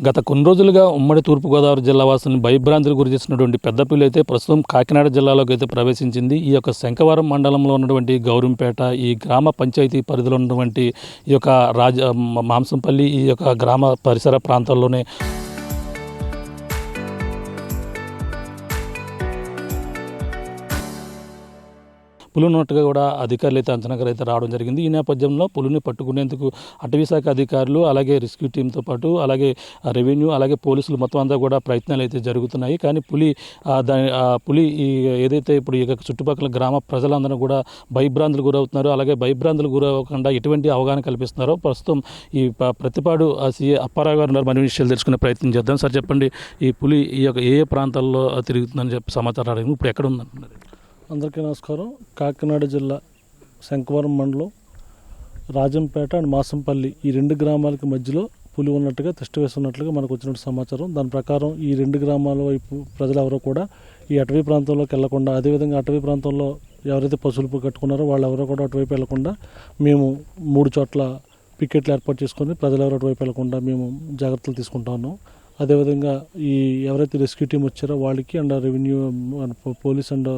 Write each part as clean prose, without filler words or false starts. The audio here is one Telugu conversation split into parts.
గత కొన్ని రోజులుగా ఉమ్మడి తూర్పుగోదావరి జిల్లా వాసులను భయభ్రాంతులకు గురి చేసినటువంటి పెద్ద పులి అయితే ప్రస్తుతం కాకినాడ జిల్లాలోకి అయితే ప్రవేశించింది. ఈ యొక్క శంఖవరం మండలంలో ఉన్నటువంటి గౌరంపేట ఈ గ్రామ పంచాయతీ పరిధిలో ఉన్నటువంటి ఈ యొక్క మాంసంపల్లి ఈ యొక్క గ్రామ పరిసర ప్రాంతాల్లోనే పులి ఉన్నట్టుగా కూడా అధికారులు అయితే అంచనాకు అయితే రావడం జరిగింది. ఈ నేపథ్యంలో పులిని పట్టుకునేందుకు అటవీశాఖ అధికారులు అలాగే రెస్క్యూ టీంతో పాటు అలాగే రెవెన్యూ అలాగే పోలీసులు మొత్తం అంతా కూడా ప్రయత్నాలు అయితే జరుగుతున్నాయి. కానీ పులి ఏదైతే ఇప్పుడు ఈ చుట్టుపక్కల గ్రామ ప్రజలందరూ కూడా భయభ్రాంతులు గురవుతున్నారు. అలాగే భయభ్రాంతులు గురవ్వకుండా ఎటువంటి అవగాహన కల్పిస్తున్నారో ప్రస్తుతం ఈ ప్రతిపాడు సీఏ అప్పారావు గారు ఉన్నారు. మరిన్ని విషయాలు తెలుసుకునే ప్రయత్నం చేద్దాం. సార్ చెప్పండి, ఈ పులి ఈ యొక్క ఏ ప్రాంతాల్లో తిరుగుతుందని చెప్పి సమాచారం అడిగింది, ఇప్పుడు ఎక్కడ ఉందంటున్నారు? అందరికీ నమస్కారం. కాకినాడ జిల్లా శంఖవరం మండలం రాజంపేట అండ్ మాసంపల్లి ఈ రెండు గ్రామాలకి మధ్యలో పులి ఉన్నట్టుగా టెస్ట్ వేస్తున్నట్లుగా మనకు వచ్చినట్టు సమాచారం. దాని ప్రకారం ఈ రెండు గ్రామాల వైపు ప్రజలు ఎవరో కూడా ఈ అటవీ ప్రాంతంలోకి వెళ్లకుండా, అదేవిధంగా అటవీ ప్రాంతంలో ఎవరైతే పశువులు కట్టుకున్నారో వాళ్ళు ఎవరో కూడా అటువైపు వెళ్లకుండా మేము 3 చోట్ల పికెట్లు ఏర్పాటు చేసుకొని ప్రజలు ఎవరు అటువైపు వెళ్లకుండా మేము జాగ్రత్తలు తీసుకుంటా ఉన్నాం. అదేవిధంగా ఈ ఎవరైతే రెస్క్యూ టీం వచ్చారో వాళ్ళకి and revenue police and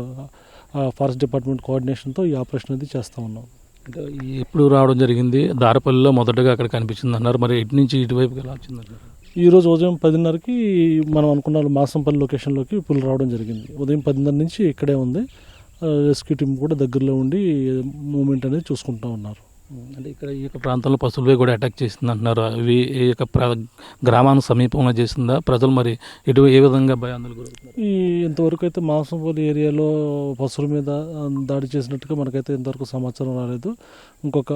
forest department కోఆర్డినేషన్తో ఈ ఆపరేషన్ అనేది చేస్తూ ఉన్నాం. అంటే ఎప్పుడు రావడం జరిగింది? దారపల్లిలో మొదటగా అక్కడ కనిపించింది అన్నారు, మరి ఇటు నుంచి ఇటువైపుకి ఎలా వచ్చిందన్నారు? ఈరోజు ఉదయం 10:30కి మనం అనుకున్న మాసంపల్లి లొకేషన్లోకి పులి రావడం జరిగింది. ఉదయం 10:30 నుంచి ఇక్కడే ఉంది. రెస్క్యూ టీం కూడా దగ్గరలో ఉండి మూమెంట్ అనేది చూసుకుంటూ ఉన్నారు. అంటే ఇక్కడ ఈ యొక్క ప్రాంతంలో పశువులపై కూడా అటాక్ చేసింది అంటున్నారు. అవి ఈ యొక్క గ్రామానికి సమీపంలో చేసిందా? ప్రజలు మరి ఏ విధంగా భయాందోళనకు గురవుతున్నారు? ఇంతవరకు అయితే మాసంపల్లి ఏరియాలో పశువుల మీద దాడి చేసినట్టుగా మనకైతే ఇంతవరకు సమాచారం రాలేదు. ఇంకొక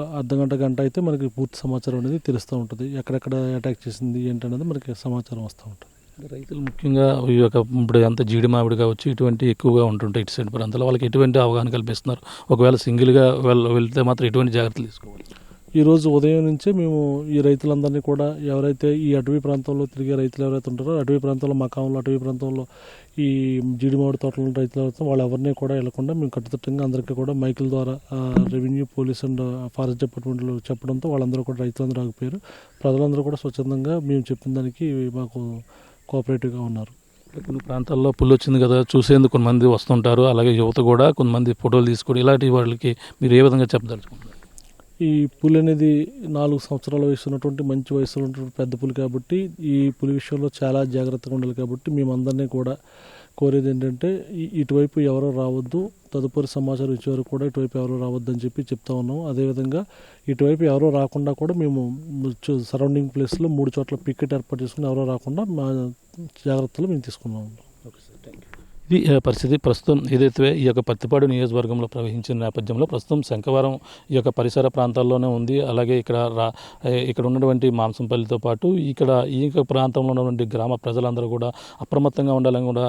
గంట అయితే మనకి పూర్తి సమాచారం అనేది తెలుస్తూ ఉంటుంది. ఎక్కడెక్కడ అటాక్ చేసింది ఏంటనేది మనకి సమాచారం వస్తూ ఉంటుంది. రైతులు ముఖ్యంగా ఈ యొక్క ఇప్పుడు అంత జీడి మామిడి కావచ్చు ఇటువంటి ఎక్కువగా ఉంటుంటాయి ఇటు సైడ్ ప్రాంతాల్లో, వాళ్ళకి ఎటువంటి అవగాహన కల్పిస్తున్నారు? ఒకవేళ సింగిల్గా వెళ్తే మాత్రం ఎటువంటి జాగ్రత్తలు తీసుకోవాలి? ఈరోజు ఉదయం నుంచే మేము ఈ రైతులందరినీ కూడా ఎవరైతే ఈ అటవీ ప్రాంతంలో తిరిగే రైతులు ఎవరైతే ఉంటారో అటవీ ప్రాంతంలో మకాంలో అటవీ ప్రాంతంలో ఈ జీడి మామిడి తోటలో రైతులు ఎవరైతే వాళ్ళు ఎవరిని కూడా వెళ్లకుండా మేము కట్టుదిట్టంగా అందరికీ కూడా మైకుల ద్వారా రెవెన్యూ పోలీస్ అండ్ ఫారెస్ట్ డిపార్ట్మెంట్లో చెప్పడంతో వాళ్ళందరూ కూడా రైతులందరూ ఆగిపోయారు. ప్రజలందరూ కూడా స్వచ్ఛందంగా మేము చెప్పిన దానికి మాకు కోఆపరేటివ్గా ఉన్నారు. కొన్ని ప్రాంతాల్లో పులి వచ్చింది కదా చూసేందుకు కొంతమంది వస్తుంటారు, అలాగే యువత కూడా కొంతమంది ఫోటోలు తీసుకొని ఇలాంటి వాళ్ళకి మీరు ఏ విధంగా చెప్పదలుచుకుంటారు? ఈ పులి అనేది 4 సంవత్సరాల వయసు ఉన్నటువంటి మంచి వయసులో ఉన్నటువంటి పెద్ద పులి కాబట్టి ఈ పులి విషయంలో చాలా జాగ్రత్తగా ఉండాలి. కాబట్టి మేమందరినీ కూడా కోరేది ఏంటంటే ఇటువైపు ఎవరో రావద్దు, తదుపరి సమాచారం ఇచ్చేవారు కూడా ఇటువైపు ఎవరో రావద్దు అని చెప్తా ఉన్నాం. అదేవిధంగా ఇటువైపు ఎవరో రాకుండా కూడా మేము సరౌండింగ్ ప్లేస్లో 3 చోట్ల పికెట్ ఏర్పాటు చేసుకుని ఎవరో రాకుండా మా జాగ్రత్తలు మేము తీసుకున్నాం. Okay sir, thank you. ఇది పరిస్థితి. ప్రస్తుతం ఏదైతే ఈ యొక్క పత్తిపాడు నియోజకవర్గంలో ప్రవహించిన నేపథ్యంలో ప్రస్తుతం శంఖవరం ఈ యొక్క పరిసర ప్రాంతాల్లోనే ఉంది. అలాగే ఇక్కడ ఉన్నటువంటి మాంసంపల్లితో పాటు ఈ యొక్క ప్రాంతంలో ఉన్నటువంటి గ్రామ ప్రజలందరూ కూడా అప్రమత్తంగా ఉండాలని కూడా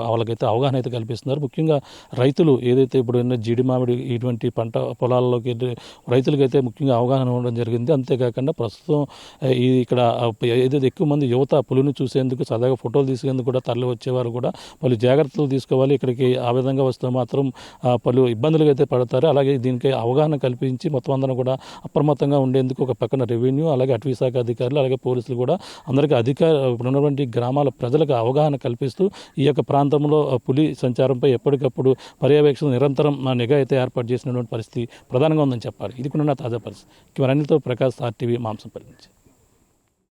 వాళ్ళకైతే అవగాహన అయితే కల్పిస్తున్నారు. ముఖ్యంగా రైతులు ఏదైతే ఇప్పుడు జీడి మామిడి ఇటువంటి పంట పొలాల్లోకి రైతులకైతే ముఖ్యంగా అవగాహన ఇవ్వడం జరిగింది. అంతేకాకుండా ప్రస్తుతం ఇక్కడ ఏదైతే ఎక్కువ మంది యువత పులిని చూసేందుకు సరదాగా ఫోటోలు తీసేందుకు కూడా తరలి వచ్చేవారు కూడా వాళ్ళు జాగ్రత్తలు తీసుకోవాలి. ఇక్కడికి ఆ విధంగా వస్తే మాత్రం పలు ఇబ్బందులు అయితే పడతారు. అలాగే దీనికి అవగాహన కల్పించి మొత్తం అందరూ కూడా అప్రమత్తంగా ఉండేందుకు ఒక పక్కన రెవెన్యూ అలాగే అటవీ శాఖ అధికారులు అలాగే పోలీసులు కూడా అందరికీ ఇప్పుడు ఉన్నటువంటి గ్రామాల ప్రజలకు అవగాహన కల్పిస్తూ ఈ యొక్క ప్రాంతంలో పులి సంచారంపై ఎప్పటికప్పుడు పర్యవేక్షణ నిరంతరం నిఘా అయితే ఏర్పాటు చేసినటువంటి పరిస్థితి ప్రధానంగా ఉందని చెప్పాలి. ఇది కూడా తాజా పరిస్థితి. అనిల్తో ప్రకాష్ RTV మాంసంపల్లి నుంచి.